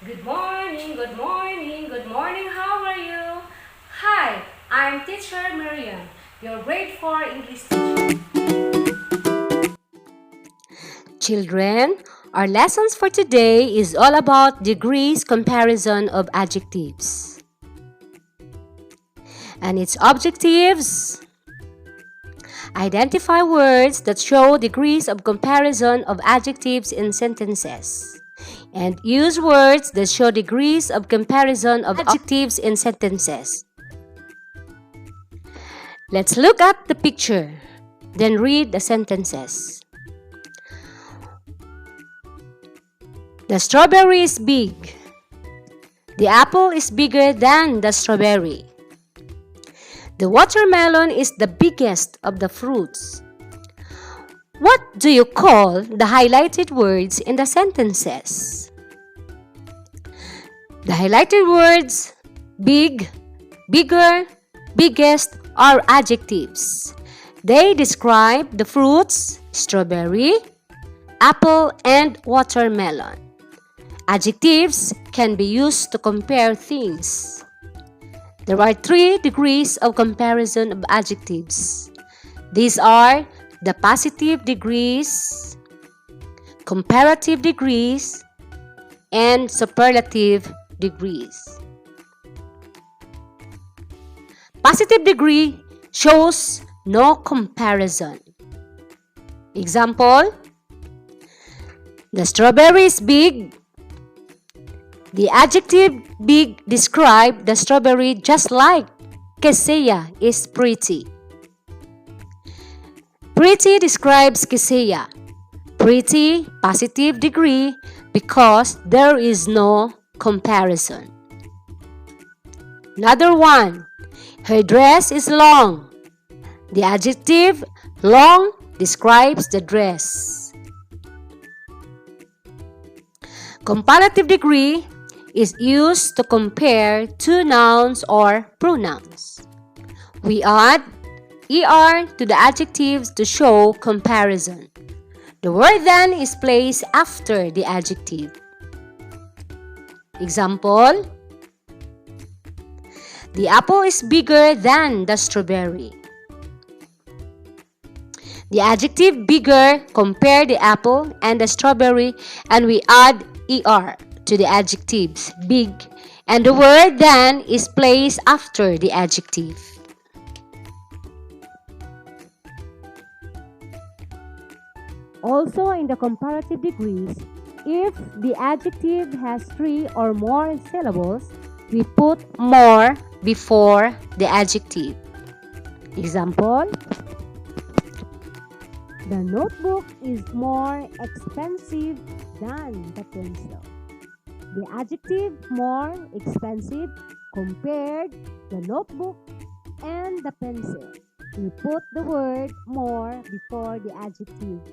Good morning, good morning, good morning. How are you? Hi, I'm teacher Meriam, your grade 4 English teacher. Children, our lessons for today is all about degrees comparison of adjectives. And its objectives: identify words that show degrees of comparison of adjectives in sentences. And use words that show degrees of comparison of adjectives in sentences. Let's look at the picture, then read the sentences. The strawberry is big. The apple is bigger than the strawberry. The watermelon is the biggest of the fruits. What do you call the highlighted words in the sentences? The highlighted words big, bigger, biggest are adjectives. They describe the fruits strawberry, apple, and watermelon. Adjectives can be used to compare things. There are 3 degrees of comparison of adjectives. These are the positive degrees, comparative degrees, and superlative degrees. Positive degree shows no comparison. Example: the strawberry is big. The adjective big describes the strawberry just like Keseya is pretty. Pretty describes Keseya. Pretty, positive degree, because there is no comparison. Another one. Her dress is long. The adjective long describes the dress. Comparative degree is used to compare 2 nouns or pronouns. We add er to the adjectives to show comparison. The word then is placed after the adjective. Example: the apple is bigger than the strawberry. The adjective bigger compare the apple and the strawberry, and we add er to the adjectives big, and the word then is placed after the adjective. Also, in the comparative degrees, if the adjective has 3 or more syllables, we put more before the adjective. Example: the notebook is more expensive than the pencil. The adjective more expensive compared the notebook and the pencil. We put the word more before the adjective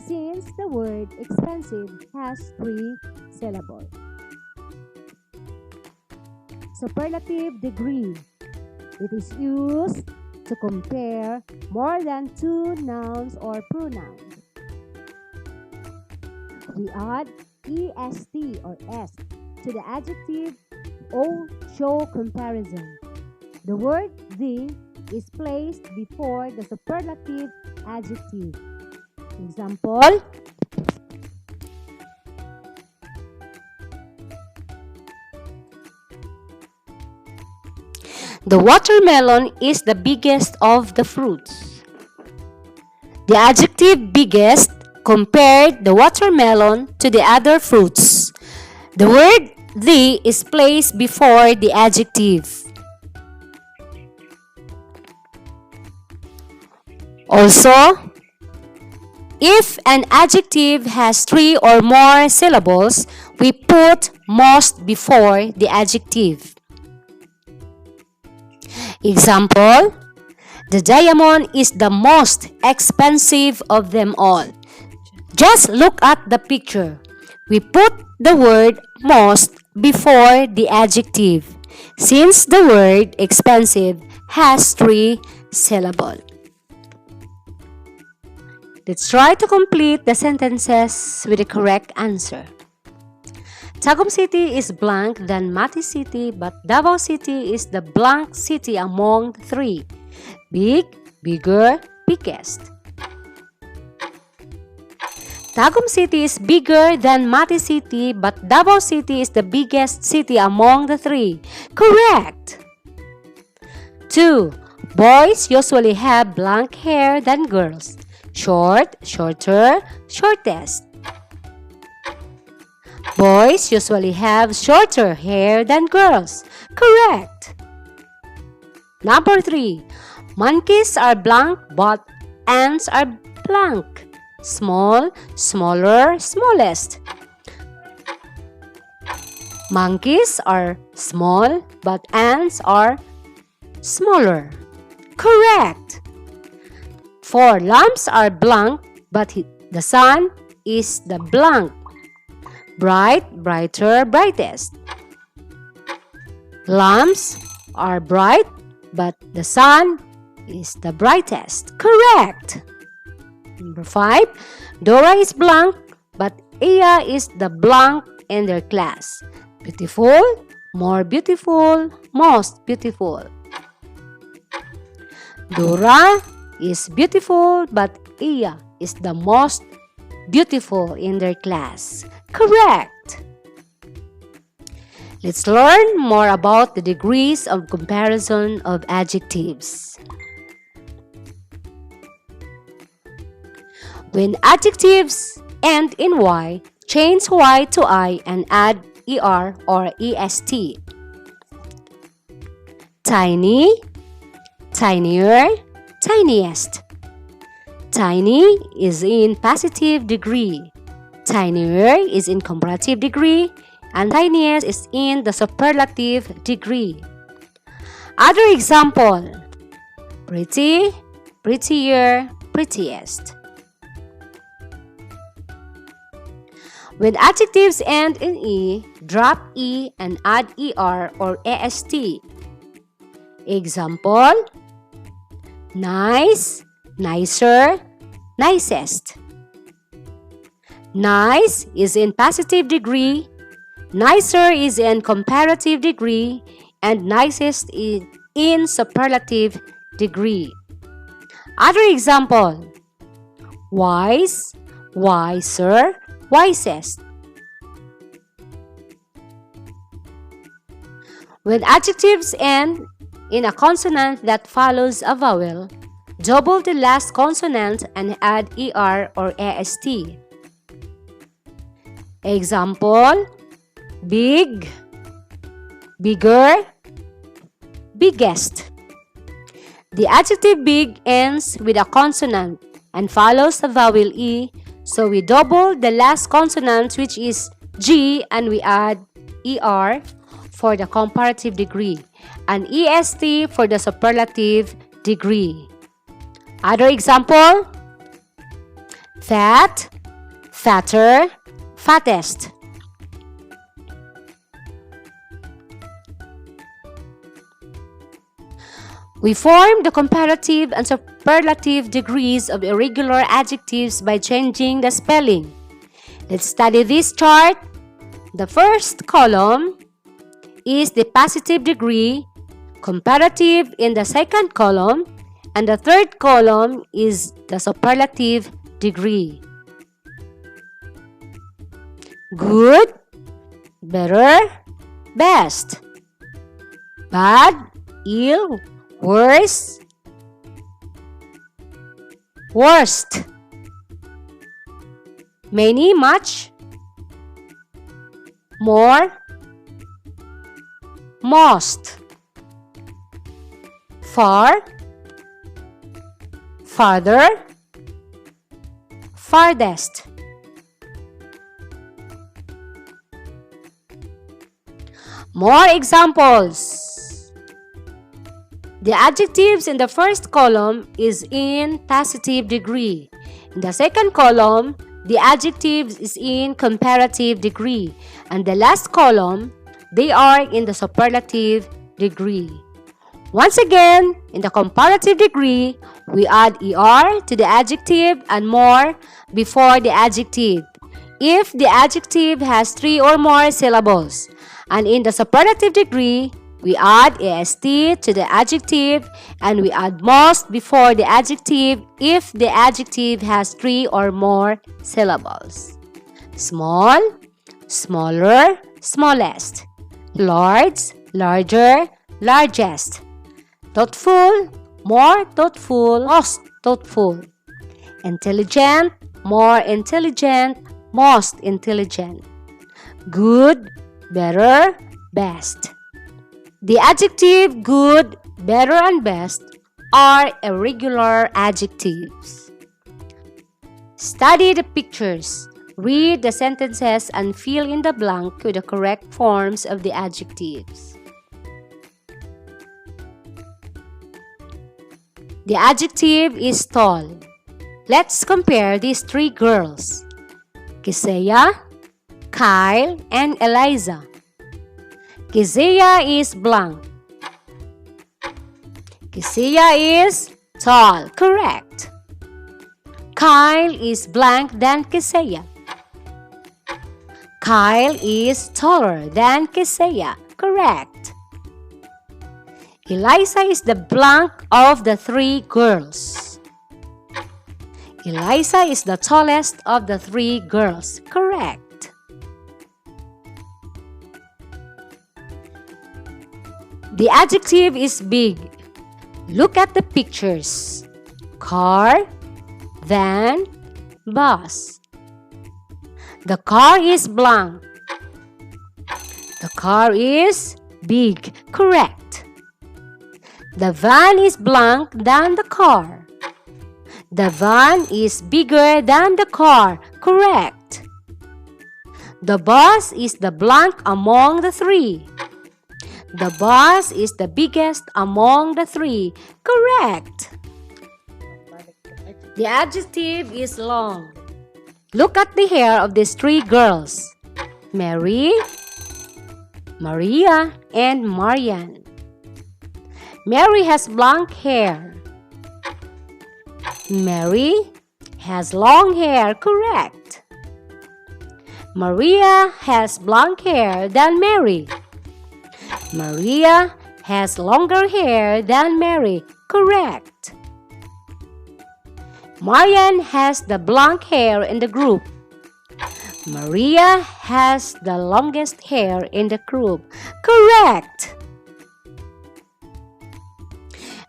since the word expensive has 3 syllables. Superlative degree. It is used to compare more than 2 nouns or pronouns. We add est or s to the adjective o show comparison. The word the is placed before the superlative adjective. Example: the watermelon is the biggest of the fruits. The adjective biggest compared the watermelon to the other fruits. The word the is placed before the adjective. Also, if an adjective has 3 or more syllables, we put most before the adjective. Example: the diamond is the most expensive of them all. Just look at the picture. We put the word most before the adjective since the word expensive has 3 syllables. Let's try to complete the sentences with the correct answer. Tagum City is blank than Mati City, but Davao City is the blank city among the three. Big, bigger, biggest. Tagum City is bigger than Mati City, but Davao City is the biggest city among the three. Correct! 2. Boys usually have blank hair than girls. Short, shorter, shortest. Boys usually have shorter hair than girls. Correct! Number 3. Monkeys are blank but ants are blank. Small, smaller, smallest. Monkeys are small but ants are smaller. Correct! 4. Lamps are blank but the sun is the blank. Bright, brighter, brightest. Lamps are bright but the sun is the brightest. Correct! Number 5. Dora is blank but Iya is the blank in their class. Beautiful, more beautiful, most beautiful. Dora is beautiful but Iya is the most beautiful in their class. Correct! Let's learn more about the degrees of comparison of adjectives. When adjectives end in Y, change Y to I and add ER or EST. Tiny, tinier, tiniest. Tiny is in positive degree. Tinier is in comparative degree. And tiniest is in the superlative degree. Other example: pretty, prettier, prettiest. When adjectives end in E, drop E and add ER or AST. Example: nice, nicer, nicest. Nice is in positive degree, nicer is in comparative degree, and nicest is in superlative degree. Other example: wise, wiser, wisest. When adjectives end in a consonant that follows a vowel, double the last consonant and add ER or AST. Example: big, bigger, biggest. The adjective big ends with a consonant and follows the vowel E, so we double the last consonant, which is G, and we add ER for the comparative degree and EST for the superlative degree. Other example: fat, fatter, fattest. We form the comparative and superlative degrees of irregular adjectives by changing the spelling. Let's study this chart. The first column is the positive degree, comparative in the second column, and the third column is the superlative degree. Good, better, best. Bad, ill, worse, worst. Many, much, more, most. Far, farther, farthest. More examples. The adjectives in the first column is in positive degree. In the second column, the adjectives is in comparative degree. And the last column, they are in the superlative degree. Once again, in the comparative degree, we add ER to the adjective and more before the adjective. if the adjective has 3 or more syllables. And in the superlative degree, we add est to the adjective and we add most before the adjective if the adjective has 3 or more syllables. Small, smaller, smallest. Large, larger, largest. Thoughtful, more thoughtful, most thoughtful. Intelligent, more intelligent, most intelligent. Good, better, best. The adjective good, better, and best are irregular adjectives. Study the pictures. Read the sentences and fill in the blank with the correct forms of the adjectives. The adjective is tall. Let's compare these 3 girls. Kisaya, Kyle, and Eliza. Kisaya is blank. Kisaya is tall. Correct. Kyle is blank than Kisaya. Kyle is taller than Kisaya. Correct. Eliza is the blank of the 3 girls. Eliza is the tallest of the 3 girls. Correct. The adjective is big. Look at the pictures. Car, van, bus. The car is blank. The car is big. Correct. The van is blank than the car. The van is bigger than the car. Correct. The bus is the blank among the 3. The bus is the biggest among the 3. Correct. The adjective is long. Look at the hair of these 3 girls. Mary, Maria, and Marian. Mary has blonde hair. Mary has long hair. Correct. Maria has blonde hair than Mary. Maria has longer hair than Mary. Correct. Marian has the blonde hair in the group. Maria has the longest hair in the group. Correct.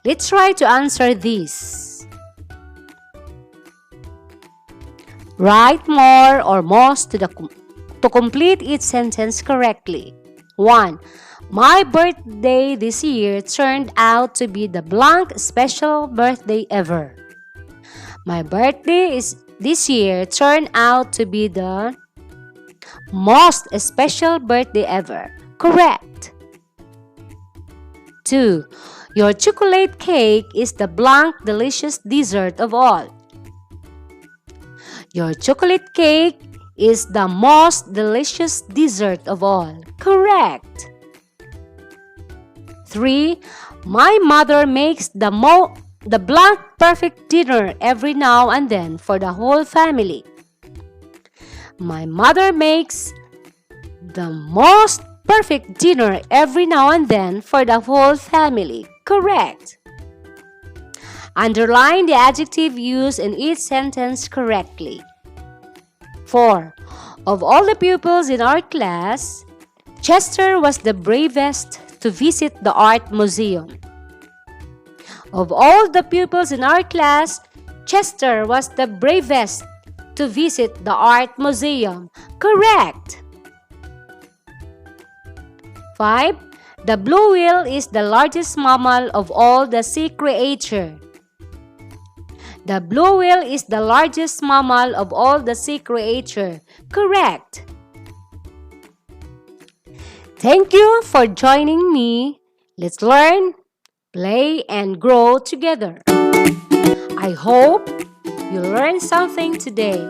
Let's try to answer this. Write more or most to complete each sentence correctly. 1. My birthday this year turned out to be the blank special birthday ever. My birthday this year turned out to be the most special birthday ever. Correct. 2. Your chocolate cake is the blank delicious dessert of all. Your chocolate cake is the most delicious dessert of all. Correct. 3. My mother makes the blank perfect dinner every now and then for the whole family. My mother makes the most perfect dinner every now and then for the whole family. Correct. Underline the adjective used in each sentence correctly. 4. Of all the pupils in our class, Chester was the bravest to visit the art museum. Of all the pupils in our class, Chester was the bravest to visit the art museum. Correct. 5. The blue whale is the largest mammal of all the sea creatures. The blue whale is the largest mammal of all the sea creatures. Correct. Thank you for joining me. Let's learn, play, and grow together. I hope you learned something today.